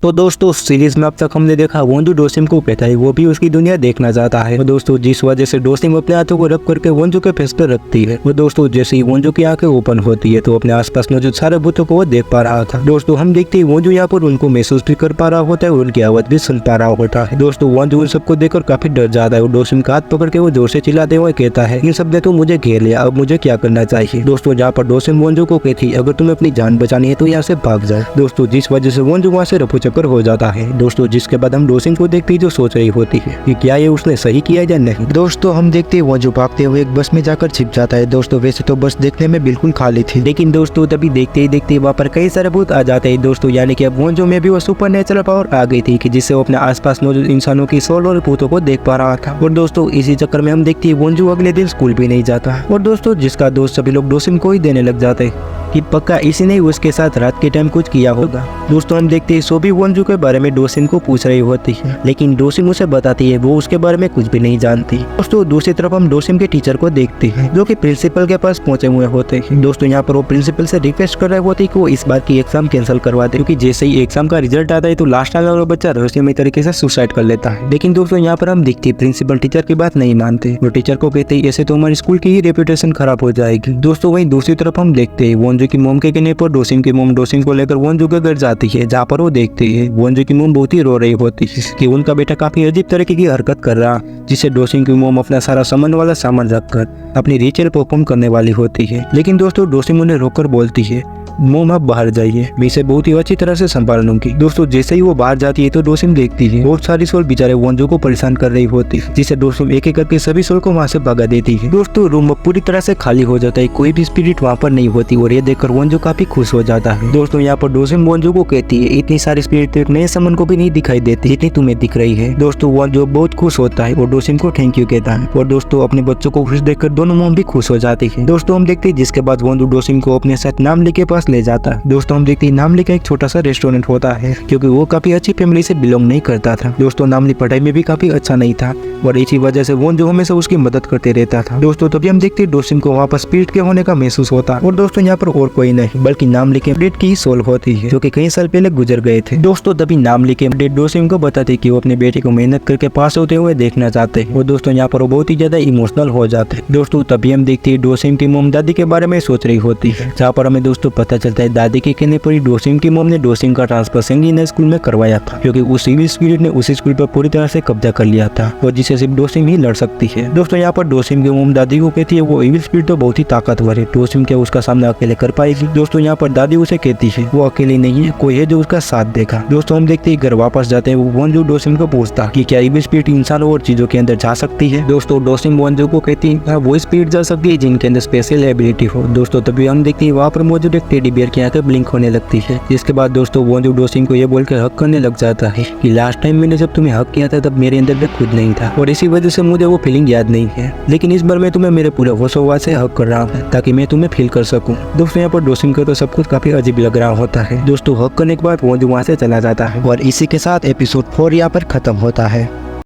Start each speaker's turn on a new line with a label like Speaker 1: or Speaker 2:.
Speaker 1: तो दोस्तों सीरीज में अब तक हमने देखा वोंजू डोसिम को कहता है वो भी उसकी दुनिया देखना चाहता है। तो दोस्तों जिस वजह से डोसिम अपने हाथों को रब करके वोंजू के फेस पर रखती है। वो दोस्तों जैसे ही वोंजू की आंखें ओपन होती है तो अपने आसपास मौजूद सारे भूतों को वो देख पा रहा था। दोस्तों हम देखते हैं वोंजू यहाँ पर उनको महसूस भी कर पा रहा होता है और उनकी आवाज भी सुन पा रहा होता है। दोस्तों वोंजू उन सबको देखकर काफी डर जाता है और डोसिम का हाथ पकड़ के वो जोर से चिल्लाते हुए कहता है इन सब ने तो मुझे घेर लिया, अब मुझे क्या करना चाहिए। दोस्तों जहाँ पर डोसिम वोंजू को कहती है अगर तुम्हें अपनी जान बचानी है तो यहाँ से भाग जाए। दोस्तों जिस वजह से वोंजू वहाँ से रफू चक्कर हो जाता है। दोस्तों जिसके बाद हम डोसिम को देखते हैं जो सोच रही होती है कि क्या ये उसने सही किया या नहीं। दोस्तों हम देखते हैं वोंजू भागते हुए एक बस में जाकर छिप जाता है। दोस्तों वैसे तो बस देखने में बिल्कुल खाली थी, लेकिन दोस्तों तभी देखते ही देखते वहाँ पर कई सारे भूत आ जाते हैं। दोस्तों यानी कि अब वोंजू में भी वो सुपर नेचुरल पावर आ गई थी कि जिससे वो अपने आसपास मौजूद इंसानों की सोल और भूतों को देख पा रहा था। और दोस्तों इसी चक्कर में हम देखते हैं वोंजू अगले दिन स्कूल भी नहीं जाता और दोस्तों जिसका दोस्त सभी लोग डोसिम को ही देने लग जाते कि पक्का इसी ने उसके साथ रात के टाइम कुछ किया होगा। दोस्तों हम देखते हैं सोबी वोंजू के बारे में डोसिम को पूछ रही होती है, लेकिन डोसिम उसे बताती है वो उसके बारे में कुछ भी नहीं जानती। दोस्तों दूसरी तरफ हम डोसिम के टीचर को देखते हैं जो कि प्रिंसिपल के पास पहुंचे हुए होते हैं। दोस्तों यहाँ पर वो प्रिंसिपल से रिक्वेस्ट कर रहे होते हैं कि वो इस बार की एग्जाम कैंसिल करवा दे, क्योंकि जैसे ही एग्जाम का रिजल्ट आता है तो लास्ट आने वाला बच्चा रहस्यमय तरीके से सुसाइड कर लेता है। लेकिन दोस्तों यहाँ पर हम देखते हैं प्रिंसिपल टीचर की बात नहीं मानते। वो टीचर को कहते हैं ऐसे तो हमारे स्कूल की ही रेपुटेशन खराब हो जाएगी। दोस्तों वहीं दूसरी तरफ हम देखते हैं वोंजू की मोम के कहने पर डोसिम की मोम डोसिम को लेकर वोंजू के घर जाती है, जहाँ पर वो देखते हैं वोंजू की मोम बहुत ही रो रही होती है कि उनका बेटा काफी अजीब तरीके की हरकत कर रहा, जिससे डोसिम की मोम अपना सारा सामान वाला सामान रखकर अपनी रिचुअल परफॉर्म करने वाली होती है। लेकिन दोस्तों डोसिम उन्हें रोककर बोलती है मोम आप बाहर जाइए, मैं इसे बहुत ही अच्छी तरह से संभाल लूंगी। दोस्तों जैसे ही वो बाहर जाती है तो डोसिम देखती है बहुत सारी सोल बेचारे वोंजू को परेशान कर रही होती है, जिससे डोसिम एक एक करके सभी सोल को वहाँ से भगा देती है। दोस्तों रूम पूरी तरह से खाली हो जाता है, कोई भी स्पिरिट वहाँ पर नहीं होती और ये देखकर वोंजू काफी खुश हो जाता है। दोस्तों यहाँ पर डोसिम वोंजू को कहती है इतनी सारी स्पिरिट तो एक नए समन को भी नहीं दिखाई देती जितनी तुम्हें दिख रही है। दोस्तों वोंजू बहुत खुश होता है और डोसिम को थैंक यू कहता है और दोस्तों अपने बच्चों को खुश देखकर दोनों मोम भी खुश हो जाती है। दोस्तों हम देखते हैं जिसके बाद वोंजू डोसिम को अपने साथ नामली के पास ले जाता है। दोस्तों हम देखते हैं नामली का एक छोटा सा रेस्टोरेंट होता है क्योंकि वो काफी अच्छी फैमिली से बिलोंग नहीं करता था। दोस्तों नामली पढ़ाई में भी काफी अच्छा नहीं था और इसी वजह से वोंजू हमेशा उसकी मदद करते रहता था। दोस्तों तभी हम देखते हैं डोसिम को वहाँ पर स्पिरिट के होने का महसूस होता और दोस्तों यहाँ पर और कोई नहीं बल्कि नामली के स्पिरिट की ही सोल होती है जो कि कई साल पहले गुजर गए थे। दोस्तों तभी नामली के डोसिम को बताते कि वो अपने बेटे को मेहनत करके पास होते हुए देखना चाहते हैं और दोस्तों यहाँ पर वो बहुत ही ज्यादा इमोशनल हो जाते हैं। दोस्तों तभी हम देखते हैं डोसिम की मोम दादी के बारे में सोच रही होती है, जहाँ पर हमें दोस्तों पता चलता है दादी के कहने पर डोसिम की मोम ने डोसिम का ट्रांसफर सेंगिना स्कूल में करवाया था क्योंकि उस इविल स्पिरिट ने उस स्कूल पर पूरी तरह से कब्जा कर लिया था और जिसे सिर्फ डोसिम ही लड़ सकती है। दोस्तों यहाँ पर डोसिम की मोम दादी को कहती है वो इविल स्पिरिट तो बहुत ही ताकतवर है, डोसिम क्या उसका सामना अकेले कर पाएगी। दोस्तों यहाँ पर दादी उसे कहती है वो अकेली नहीं है, कोई है जो उसका साथ देगा। दोस्तों हम देखते हैं घर वापस जाते हैं वोंजू डोसिम को पूछता कि क्या इविल स्पिरिट इंसानों और चीजों के अंदर जा सकती है। दोस्तों डोसिम वोंजू को कहती है वो स्पिरिट जा सकती है जिनके अंदर स्पेशल एबिलिटी हो। दोस्तों तभी हम देखते हैं वहाँ पर मौजूद एक टेडी बियर की आंखें ब्लिंक होने लगती है, जिसके बाद दोस्तों वोंजू डोसिम को ये बोलकर हक करने लग जाता है कि लास्ट टाइम मैंने जब तुम्हें हक किया था तब मेरे अंदर भी खुद नहीं था और इसी वजह से मुझे वो फीलिंग याद नहीं है, लेकिन इस बार मैं तुम्हें मेरे पूरे होशोवास से हक कर रहा हूँ ताकि मैं तुम्हें फील कर सकूं। दोस्तों यहाँ पर डोसिम को तो सब कुछ काफी अजीब लग रहा होता है। दोस्तों हक करने के बाद वोंजू वहाँ से चला जाता है और इसी के साथ एपिसोड 4 यहाँ पर खत्म होता है।